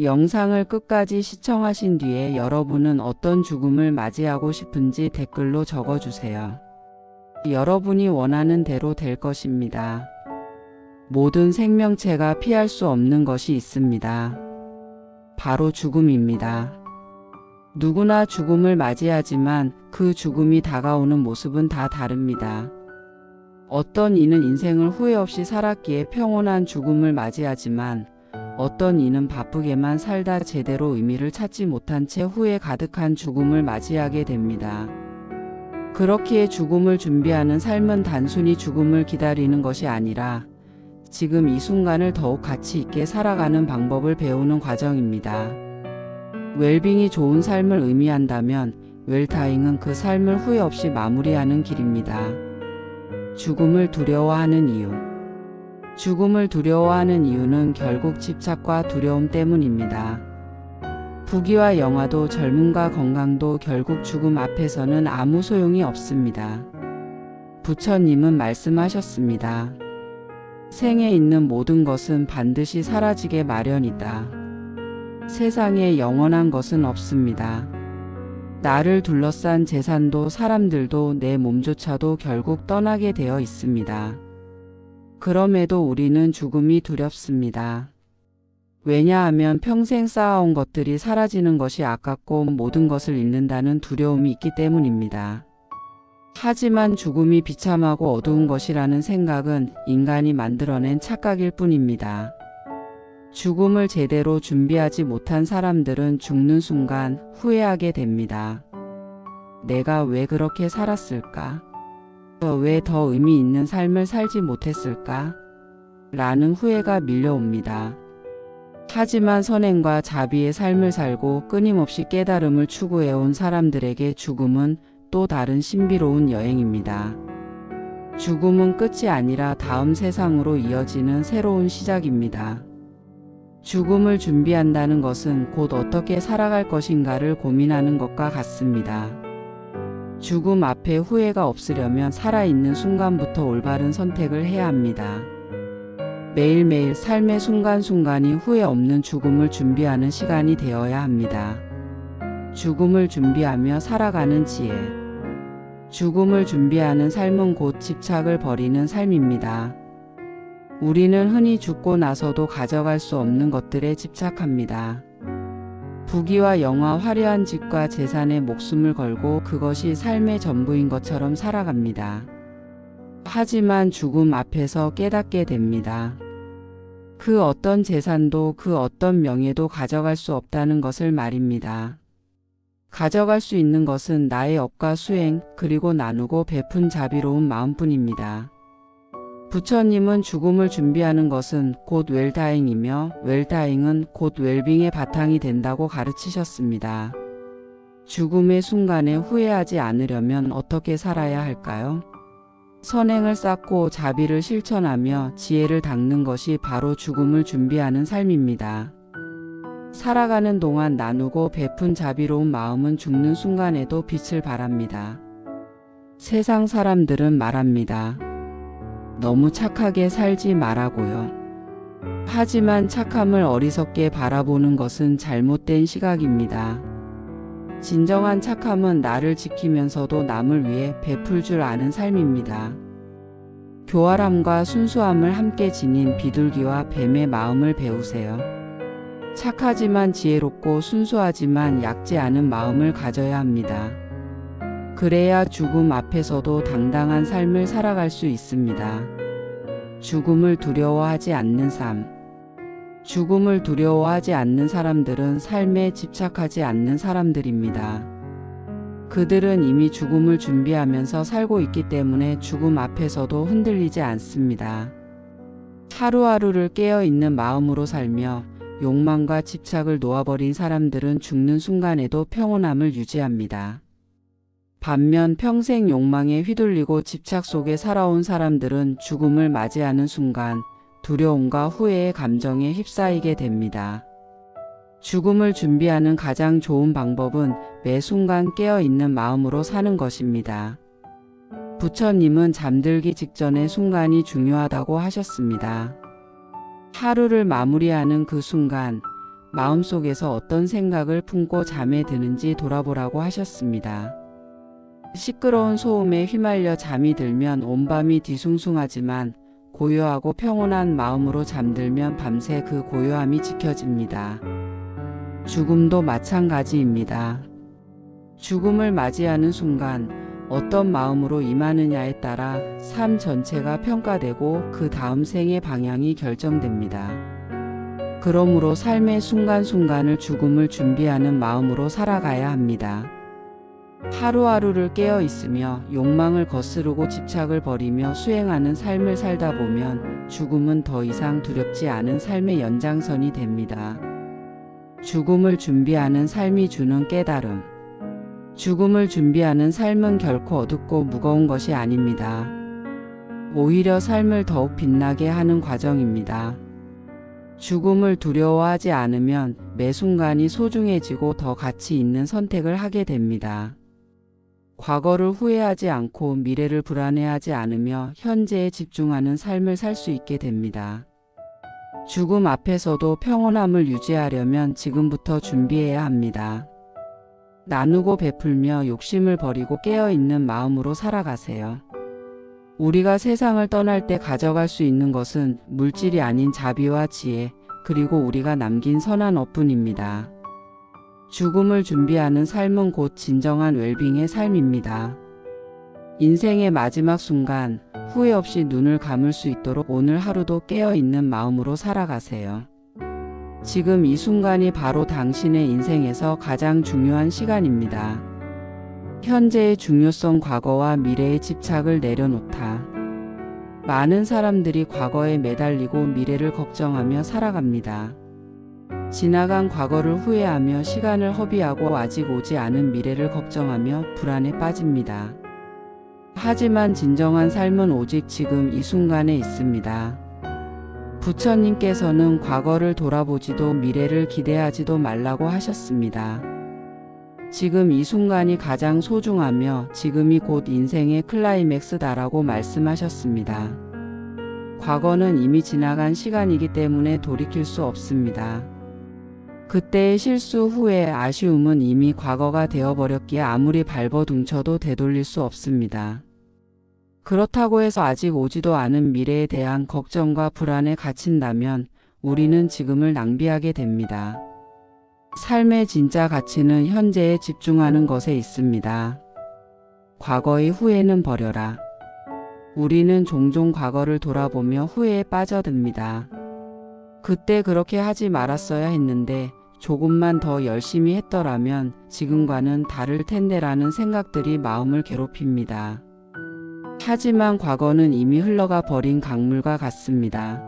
영상을 끝까지 시청하신 뒤에 여러분은 어떤 죽음을 맞이하고 싶은지 댓글로 적어주세요. 여러분이 원하는 대로 될 것입니다. 모든 생명체가 피할 수 없는 것이 있습니다. 바로 죽음입니다. 누구나 죽음을 맞이하지만 그 죽음이 다가오는 모습은 다 다릅니다. 어떤 이는 인생을 후회 없이 살았기에 평온한 죽음을 맞이하지만 어떤 이는 바쁘게만 살다 제대로 의미를 찾지 못한 채 후회 가득한 죽음을 맞이하게 됩니다. 그렇기에 죽음을 준비하는 삶은 단순히 죽음을 기다리는 것이 아니라 지금 이 순간을 더욱 가치 있게 살아가는 방법을 배우는 과정입니다. 웰빙이 좋은 삶을 의미한다면 웰다잉은 그 삶을 후회 없이 마무리하는 길입니다. 죽음을 두려워하는 이유. 죽음을 두려워하는 이유는 결국 집착과 두려움 때문입니다. 부귀와 영화도 젊음과 건강도 결국 죽음 앞에서는 아무 소용이 없습니다. 부처님은 말씀하셨습니다. 생에 있는 모든 것은 반드시 사라지게 마련이다. 세상에 영원한 것은 없습니다. 나를 둘러싼 재산도 사람들도 내 몸조차도 결국 떠나게 되어 있습니다. 그럼에도 우리는 죽음이 두렵습니다. 왜냐하면 평생 쌓아온 것들이 사라지는 것이 아깝고 모든 것을 잃는다는 두려움이 있기 때문입니다. 하지만 죽음이 비참하고 어두운 것이라는 생각은 인간이 만들어낸 착각일 뿐입니다. 죽음을 제대로 준비하지 못한 사람들은 죽는 순간 후회하게 됩니다. 내가 왜 그렇게 살았을까? 왜 더 의미 있는 삶을 살지 못했을까? 라는 후회가 밀려옵니다. 하지만 선행과 자비의 삶을 살고 끊임없이 깨달음을 추구해온 사람들에게 죽음은 또 다른 신비로운 여행입니다. 죽음은 끝이 아니라 다음 세상으로 이어지는 새로운 시작입니다. 죽음을 준비한다는 것은 곧 어떻게 살아갈 것인가를 고민하는 것과 같습니다. 죽음 앞에 후회가 없으려면 살아있는 순간부터 올바른 선택을 해야 합니다. 매일매일 삶의 순간순간이 후회 없는 죽음을 준비하는 시간이 되어야 합니다. 죽음을 준비하며 살아가는 지혜. 죽음을 준비하는 삶은 곧 집착을 버리는 삶입니다. 우리는 흔히 죽고 나서도 가져갈 수 없는 것들에 집착합니다. 부귀와 영화, 화려한 집과 재산에 목숨을 걸고 그것이 삶의 전부인 것처럼 살아갑니다. 하지만 죽음 앞에서 깨닫게 됩니다. 그 어떤 재산도 그 어떤 명예도 가져갈 수 없다는 것을 말입니다. 가져갈 수 있는 것은 나의 업과 수행, 그리고 나누고 베푼 자비로운 마음뿐입니다. 부처님은 죽음을 준비하는 것은 곧 웰다잉이며 웰다잉은 곧 웰빙의 바탕이 된다고 가르치셨습니다. 죽음의 순간에 후회하지 않으려면 어떻게 살아야 할까요? 선행을 쌓고 자비를 실천하며 지혜를 닦는 것이 바로 죽음을 준비하는 삶입니다. 살아가는 동안 나누고 베푼 자비로운 마음은 죽는 순간에도 빛을 발합니다. 세상 사람들은 말합니다. 너무 착하게 살지 말라고요. 하지만 착함을 어리석게 바라보는 것은 잘못된 시각입니다. 진정한 착함은 나를 지키면서도 남을 위해 베풀 줄 아는 삶입니다. 교활함과 순수함을 함께 지닌 비둘기와 뱀의 마음을 배우세요. 착하지만 지혜롭고 순수하지만 약지 않은 마음을 가져야 합니다. 그래야 죽음 앞에서도 당당한 삶을 살아갈 수 있습니다. 죽음을 두려워하지 않는 삶. 죽음을 두려워하지 않는 사람들은 삶에 집착하지 않는 사람들입니다. 그들은 이미 죽음을 준비하면서 살고 있기 때문에 죽음 앞에서도 흔들리지 않습니다. 하루하루를 깨어있는 마음으로 살며 욕망과 집착을 놓아버린 사람들은 죽는 순간에도 평온함을 유지합니다. 반면 평생 욕망에 휘둘리고 집착 속에 살아온 사람들은 죽음을 맞이하는 순간 두려움과 후회의 감정에 휩싸이게 됩니다. 죽음을 준비하는 가장 좋은 방법은 매 순간 깨어있는 마음으로 사는 것입니다. 부처님은 잠들기 직전의 순간이 중요하다고 하셨습니다. 하루를 마무리하는 그 순간, 마음속에서 어떤 생각을 품고 잠에 드는지 돌아보라고 하셨습니다. 시끄러운 소음에 휘말려 잠이 들면 온 밤이 뒤숭숭하지만 고요하고 평온한 마음으로 잠들면 밤새 그 고요함이 지켜집니다. 죽음도 마찬가지입니다. 죽음을 맞이하는 순간 어떤 마음으로 임하느냐에 따라 삶 전체가 평가되고 그 다음 생의 방향이 결정됩니다. 그러므로 삶의 순간순간을 죽음을 준비하는 마음으로 살아가야 합니다. 하루하루를 깨어 있으며 욕망을 거스르고 집착을 버리며 수행하는 삶을 살다 보면 죽음은 더 이상 두렵지 않은 삶의 연장선이 됩니다. 죽음을 준비하는 삶이 주는 깨달음. 죽음을 준비하는 삶은 결코 어둡고 무거운 것이 아닙니다. 오히려 삶을 더욱 빛나게 하는 과정입니다. 죽음을 두려워하지 않으면 매 순간이 소중해지고 더 가치 있는 선택을 하게 됩니다. 과거를 후회하지 않고 미래를 불안해하지 않으며 현재에 집중하는 삶을 살 수 있게 됩니다. 죽음 앞에서도 평온함을 유지하려면 지금부터 준비해야 합니다. 나누고 베풀며 욕심을 버리고 깨어있는 마음으로 살아가세요. 우리가 세상을 떠날 때 가져갈 수 있는 것은 물질이 아닌 자비와 지혜, 그리고 우리가 남긴 선한 업뿐입니다. 죽음을 준비하는 삶은 곧 진정한 웰빙의 삶입니다. 인생의 마지막 순간, 후회 없이 눈을 감을 수 있도록 오늘 하루도 깨어있는 마음으로 살아가세요. 지금 이 순간이 바로 당신의 인생에서 가장 중요한 시간입니다. 현재의 중요성, 과거와 미래의 집착을 내려놓다. 많은 사람들이 과거에 매달리고 미래를 걱정하며 살아갑니다. 지나간 과거를 후회하며 시간을 허비하고 아직 오지 않은 미래를 걱정하며 불안에 빠집니다. 하지만 진정한 삶은 오직 지금 이 순간에 있습니다. 부처님께서는 과거를 돌아보지도 미래를 기대하지도 말라고 하셨습니다. 지금 이 순간이 가장 소중하며 지금이 곧 인생의 클라이맥스다라고 말씀하셨습니다. 과거는 이미 지나간 시간이기 때문에 돌이킬 수 없습니다. 그때의 실수 후에 아쉬움은 이미 과거가 되어버렸기에 아무리 발버둥쳐도 되돌릴 수 없습니다. 그렇다고 해서 아직 오지도 않은 미래에 대한 걱정과 불안에 갇힌다면 우리는 지금을 낭비하게 됩니다. 삶의 진짜 가치는 현재에 집중하는 것에 있습니다. 과거의 후회는 버려라. 우리는 종종 과거를 돌아보며 후회에 빠져듭니다. 그때 그렇게 하지 말았어야 했는데 조금만 더 열심히 했더라면 지금과는 다를 텐데라는 생각들이 마음을 괴롭힙니다. 하지만 과거는 이미 흘러가 버린 강물과 같습니다.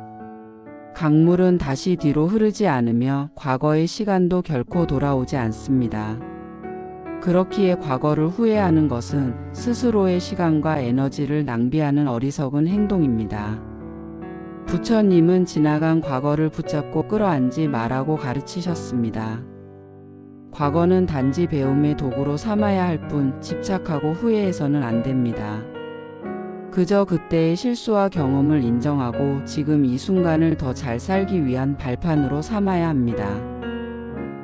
강물은 다시 뒤로 흐르지 않으며 과거의 시간도 결코 돌아오지 않습니다. 그렇기에 과거를 후회하는 것은 스스로의 시간과 에너지를 낭비하는 어리석은 행동입니다. 부처님은 지나간 과거를 붙잡고 끌어안지 말라고 가르치셨습니다. 과거는 단지 배움의 도구로 삼아야 할 뿐 집착하고 후회해서는 안 됩니다. 그저 그때의 실수와 경험을 인정하고 지금 이 순간을 더 잘 살기 위한 발판으로 삼아야 합니다.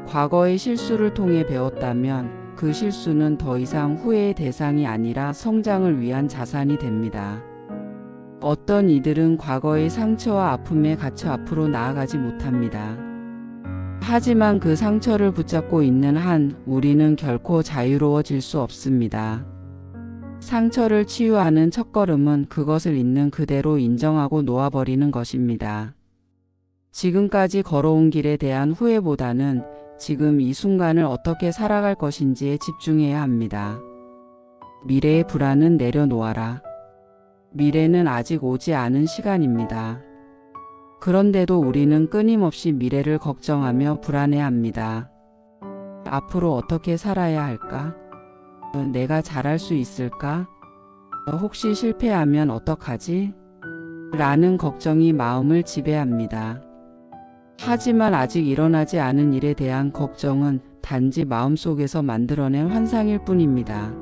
과거의 실수를 통해 배웠다면 그 실수는 더 이상 후회의 대상이 아니라 성장을 위한 자산이 됩니다. 어떤 이들은 과거의 상처와 아픔에 갇혀 앞으로 나아가지 못합니다. 하지만 그 상처를 붙잡고 있는 한 우리는 결코 자유로워질 수 없습니다. 상처를 치유하는 첫걸음은 그것을 있는 그대로 인정하고 놓아버리는 것입니다. 지금까지 걸어온 길에 대한 후회보다는 지금 이 순간을 어떻게 살아갈 것인지에 집중해야 합니다. 미래의 불안은 내려놓아라. 미래는 아직 오지 않은 시간입니다. 그런데도 우리는 끊임없이 미래를 걱정하며 불안해합니다. 앞으로 어떻게 살아야 할까? 내가 잘할 수 있을까? 혹시 실패하면 어떡하지? 라는 걱정이 마음을 지배합니다. 하지만 아직 일어나지 않은 일에 대한 걱정은 단지 마음속에서 만들어낸 환상일 뿐입니다.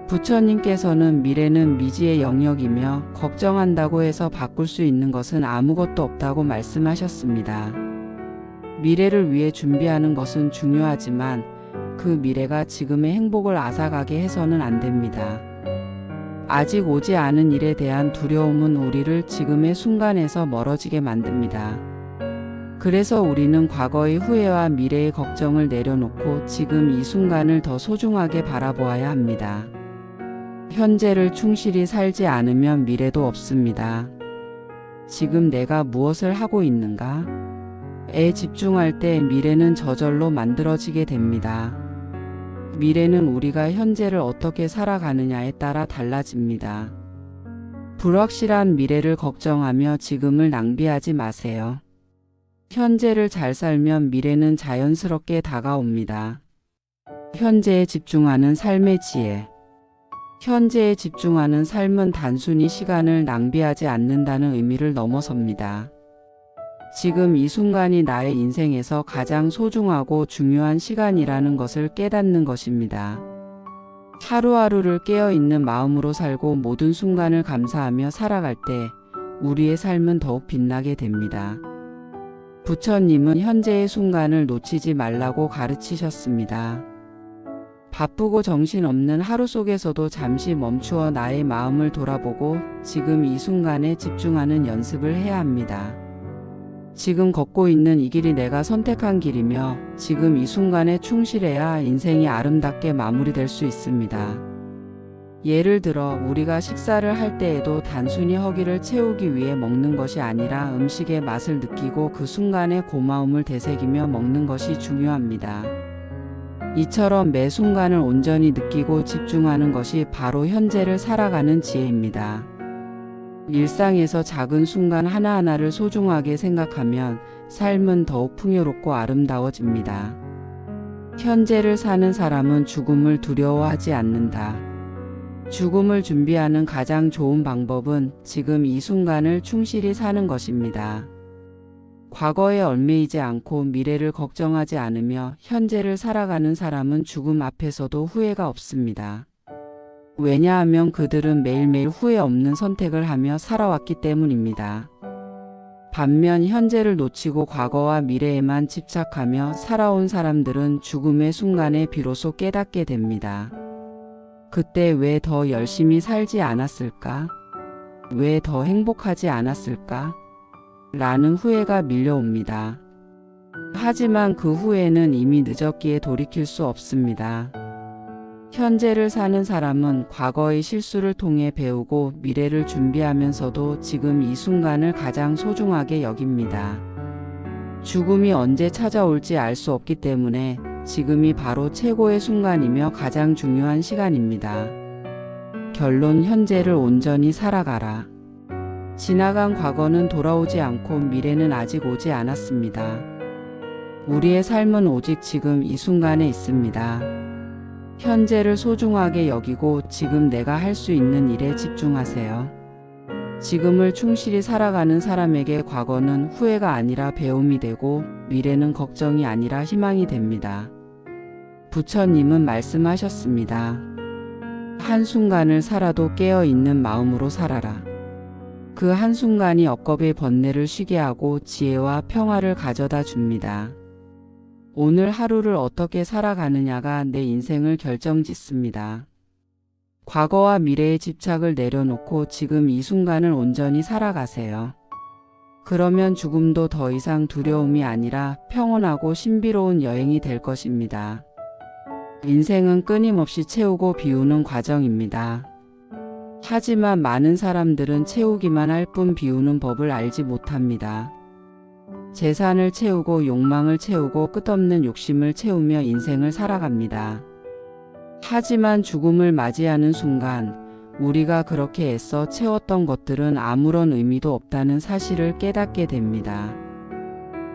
부처님께서는 미래는 미지의 영역이며 걱정한다고 해서 바꿀 수 있는 것은 아무것도 없다고 말씀하셨습니다. 미래를 위해 준비하는 것은 중요하지만 그 미래가 지금의 행복을 앗아가게 해서는 안 됩니다. 아직 오지 않은 일에 대한 두려움은 우리를 지금의 순간에서 멀어지게 만듭니다. 그래서 우리는 과거의 후회와 미래의 걱정을 내려놓고 지금 이 순간을 더 소중하게 바라보아야 합니다. 현재를 충실히 살지 않으면 미래도 없습니다. 지금 내가 무엇을 하고 있는가? 에 집중할 때 미래는 저절로 만들어지게 됩니다. 미래는 우리가 현재를 어떻게 살아가느냐에 따라 달라집니다. 불확실한 미래를 걱정하며 지금을 낭비하지 마세요. 현재를 잘 살면 미래는 자연스럽게 다가옵니다. 현재에 집중하는 삶의 지혜. 현재에 집중하는 삶은 단순히 시간을 낭비하지 않는다는 의미를 넘어섭니다. 지금 이 순간이 나의 인생에서 가장 소중하고 중요한 시간이라는 것을 깨닫는 것입니다. 하루하루를 깨어있는 마음으로 살고 모든 순간을 감사하며 살아갈 때 우리의 삶은 더욱 빛나게 됩니다. 부처님은 현재의 순간을 놓치지 말라고 가르치셨습니다. 바쁘고 정신없는 하루 속에서도 잠시 멈추어 나의 마음을 돌아보고 지금 이 순간에 집중하는 연습을 해야 합니다. 지금 걷고 있는 이 길이 내가 선택한 길이며 지금 이 순간에 충실해야 인생이 아름답게 마무리될 수 있습니다. 예를 들어 우리가 식사를 할 때에도 단순히 허기를 채우기 위해 먹는 것이 아니라 음식의 맛을 느끼고 그 순간의 고마움을 되새기며 먹는 것이 중요합니다. 이처럼 매 순간을 온전히 느끼고 집중하는 것이 바로 현재를 살아가는 지혜입니다. 일상에서 작은 순간 하나하나를 소중하게 생각하면 삶은 더욱 풍요롭고 아름다워집니다. 현재를 사는 사람은 죽음을 두려워하지 않는다. 죽음을 준비하는 가장 좋은 방법은 지금 이 순간을 충실히 사는 것입니다. 과거에 얽매이지 않고 미래를 걱정하지 않으며 현재를 살아가는 사람은 죽음 앞에서도 후회가 없습니다. 왜냐하면 그들은 매일매일 후회 없는 선택을 하며 살아왔기 때문입니다. 반면 현재를 놓치고 과거와 미래에만 집착하며 살아온 사람들은 죽음의 순간에 비로소 깨닫게 됩니다. 그때 왜 더 열심히 살지 않았을까? 왜 더 행복하지 않았을까? 라는 후회가 밀려옵니다. 하지만 그 후회는 이미 늦었기에 돌이킬 수 없습니다. 현재를 사는 사람은 과거의 실수를 통해 배우고 미래를 준비하면서도 지금 이 순간을 가장 소중하게 여깁니다. 죽음이 언제 찾아올지 알 수 없기 때문에 지금이 바로 최고의 순간이며 가장 중요한 시간입니다. 결론: 현재를 온전히 살아가라. 지나간 과거는 돌아오지 않고 미래는 아직 오지 않았습니다. 우리의 삶은 오직 지금 이 순간에 있습니다. 현재를 소중하게 여기고 지금 내가 할 수 있는 일에 집중하세요. 지금을 충실히 살아가는 사람에게 과거는 후회가 아니라 배움이 되고 미래는 걱정이 아니라 희망이 됩니다. 부처님은 말씀하셨습니다. 한순간을 살아도 깨어있는 마음으로 살아라. 그 한순간이 억겁의 번뇌를 쉬게 하고 지혜와 평화를 가져다 줍니다. 오늘 하루를 어떻게 살아가느냐가 내 인생을 결정짓습니다. 과거와 미래의 집착을 내려놓고 지금 이 순간을 온전히 살아가세요. 그러면 죽음도 더 이상 두려움이 아니라 평온하고 신비로운 여행이 될 것입니다. 인생은 끊임없이 채우고 비우는 과정입니다. 하지만 많은 사람들은 채우기만 할 뿐 비우는 법을 알지 못합니다. 재산을 채우고 욕망을 채우고 끝없는 욕심을 채우며 인생을 살아갑니다. 하지만 죽음을 맞이하는 순간 우리가 그렇게 애써 채웠던 것들은 아무런 의미도 없다는 사실을 깨닫게 됩니다.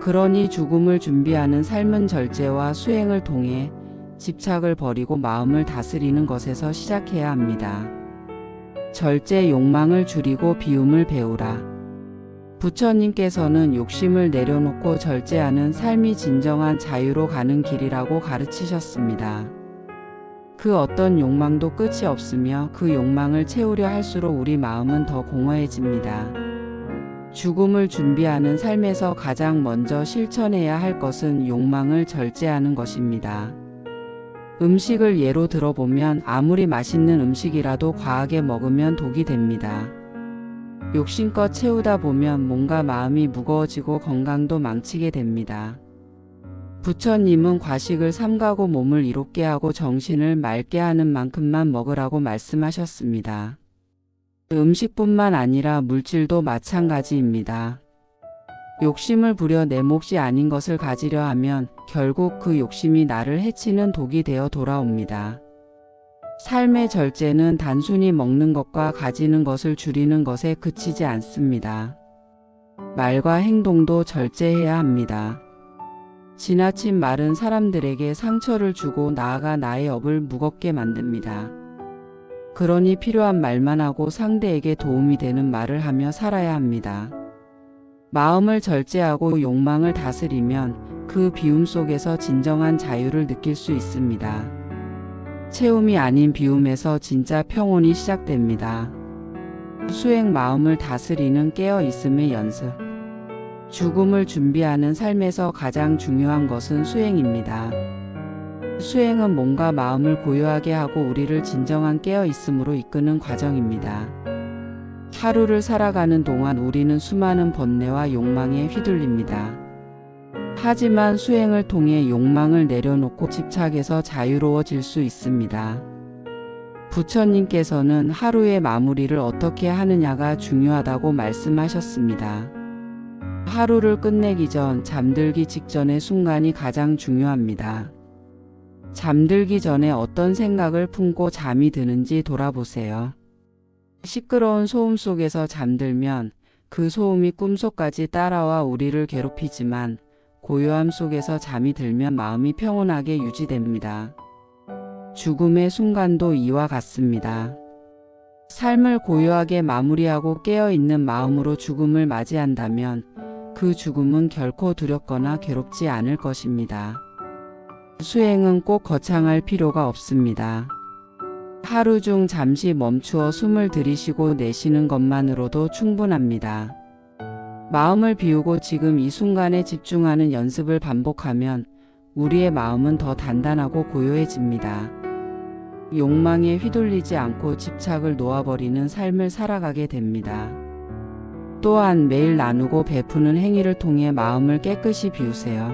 그러니 죽음을 준비하는 삶은 절제와 수행을 통해 집착을 버리고 마음을 다스리는 것에서 시작해야 합니다. 절제: 욕망을 줄이고 비움을 배우라. 부처님께서는 욕심을 내려놓고 절제하는 삶이 진정한 자유로 가는 길이라고 가르치셨습니다. 그 어떤 욕망도 끝이 없으며 그 욕망을 채우려 할수록 우리 마음은 더 공허해집니다. 죽음을 준비하는 삶에서 가장 먼저 실천해야 할 것은 욕망을 절제하는 것입니다. 음식을 예로 들어보면 아무리 맛있는 음식이라도 과하게 먹으면 독이 됩니다. 욕심껏 채우다 보면 몸과 마음이 무거워지고 건강도 망치게 됩니다. 부처님은 과식을 삼가고 몸을 이롭게 하고 정신을 맑게 하는 만큼만 먹으라고 말씀하셨습니다. 음식뿐만 아니라 물질도 마찬가지입니다. 욕심을 부려 내 몫이 아닌 것을 가지려 하면 결국 그 욕심이 나를 해치는 독이 되어 돌아옵니다. 삶의 절제는 단순히 먹는 것과 가지는 것을 줄이는 것에 그치지 않습니다. 말과 행동도 절제해야 합니다. 지나친 말은 사람들에게 상처를 주고 나아가 나의 업을 무겁게 만듭니다. 그러니 필요한 말만 하고 상대에게 도움이 되는 말을 하며 살아야 합니다. 마음을 절제하고 욕망을 다스리면 그 비움 속에서 진정한 자유를 느낄 수 있습니다. 채움이 아닌 비움에서 진짜 평온이 시작됩니다. 수행 마음을 다스리는 깨어있음의 연습. 죽음을 준비하는 삶에서 가장 중요한 것은 수행입니다. 수행은 몸과 마음을 고요하게 하고 우리를 진정한 깨어있음으로 이끄는 과정입니다. 하루를 살아가는 동안 우리는 수많은 번뇌와 욕망에 휘둘립니다. 하지만 수행을 통해 욕망을 내려놓고 집착에서 자유로워질 수 있습니다. 부처님께서는 하루의 마무리를 어떻게 하느냐가 중요하다고 말씀하셨습니다. 하루를 끝내기 전 잠들기 직전의 순간이 가장 중요합니다. 잠들기 전에 어떤 생각을 품고 잠이 드는지 돌아보세요. 시끄러운 소음 속에서 잠들면 그 소음이 꿈속까지 따라와 우리를 괴롭히지만 고요함 속에서 잠이 들면 마음이 평온하게 유지됩니다. 죽음의 순간도 이와 같습니다. 삶을 고요하게 마무리하고 깨어있는 마음으로 죽음을 맞이한다면 그 죽음은 결코 두렵거나 괴롭지 않을 것입니다. 수행은 꼭 거창할 필요가 없습니다. 하루 중 잠시 멈추어 숨을 들이쉬고 내쉬는 것만으로도 충분합니다. 마음을 비우고 지금 이 순간에 집중하는 연습을 반복하면 우리의 마음은 더 단단하고 고요해집니다. 욕망에 휘둘리지 않고 집착을 놓아버리는 삶을 살아가게 됩니다. 또한 매일 나누고 베푸는 행위를 통해 마음을 깨끗이 비우세요.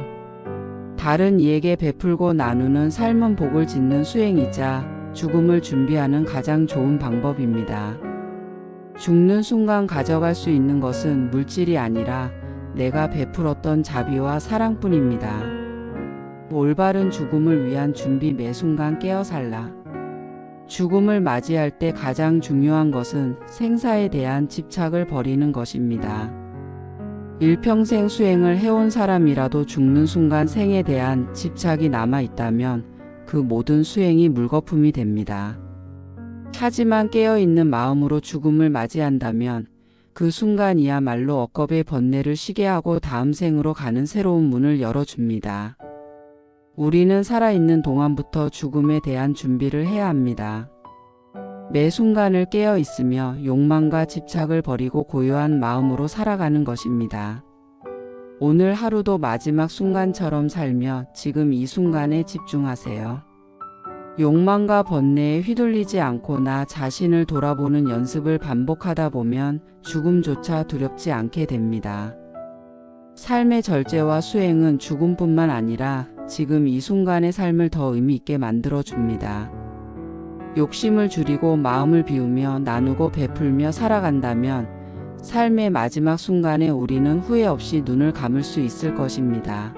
다른 이에게 베풀고 나누는 삶은 복을 짓는 수행이자 죽음을 준비하는 가장 좋은 방법입니다. 죽는 순간 가져갈 수 있는 것은 물질이 아니라 내가 베풀었던 자비와 사랑뿐입니다. 올바른 죽음을 위한 준비 매 순간 깨어 살라. 죽음을 맞이할 때 가장 중요한 것은 생사에 대한 집착을 버리는 것입니다. 일평생 수행을 해온 사람이라도 죽는 순간 생에 대한 집착이 남아 있다면 그 모든 수행이 물거품이 됩니다. 하지만 깨어있는 마음으로 죽음을 맞이한다면 그 순간이야말로 억겁의 번뇌를 쉬게 하고 다음 생으로 가는 새로운 문을 열어줍니다. 우리는 살아있는 동안부터 죽음에 대한 준비를 해야 합니다. 매 순간을 깨어 있으며 욕망과 집착을 버리고 고요한 마음으로 살아가는 것입니다. 오늘 하루도 마지막 순간처럼 살며 지금 이 순간에 집중하세요. 욕망과 번뇌에 휘둘리지 않고 나 자신을 돌아보는 연습을 반복하다 보면 죽음조차 두렵지 않게 됩니다. 삶의 절제와 수행은 죽음뿐만 아니라 지금 이 순간의 삶을 더 의미 있게 만들어줍니다. 욕심을 줄이고 마음을 비우며 나누고 베풀며 살아간다면 삶의 마지막 순간에 우리는 후회 없이 눈을 감을 수 있을 것입니다.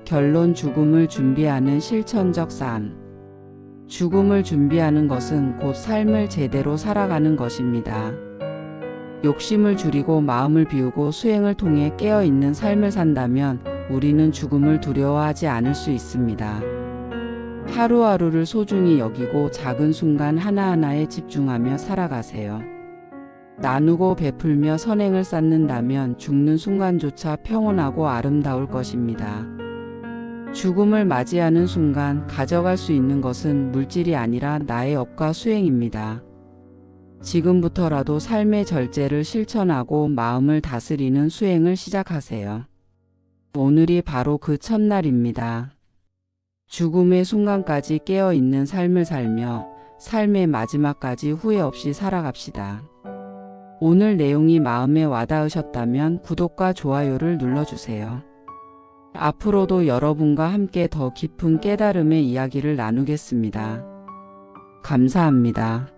결론: 죽음을 준비하는 실천적 삶. 죽음을 준비하는 것은 곧 삶을 제대로 살아가는 것입니다. 욕심을 줄이고 마음을 비우고 수행을 통해 깨어있는 삶을 산다면 우리는 죽음을 두려워하지 않을 수 있습니다. 하루하루를 소중히 여기고 작은 순간 하나하나에 집중하며 살아가세요. 나누고 베풀며 선행을 쌓는다면 죽는 순간조차 평온하고 아름다울 것입니다. 죽음을 맞이하는 순간 가져갈 수 있는 것은 물질이 아니라 나의 업과 수행입니다. 지금부터라도 삶의 절제를 실천하고 마음을 다스리는 수행을 시작하세요. 오늘이 바로 그 첫날입니다. 죽음의 순간까지 깨어있는 삶을 살며 삶의 마지막까지 후회 없이 살아갑시다. 오늘 내용이 마음에 와닿으셨다면 구독과 좋아요를 눌러주세요. 앞으로도 여러분과 함께 더 깊은 깨달음의 이야기를 나누겠습니다. 감사합니다.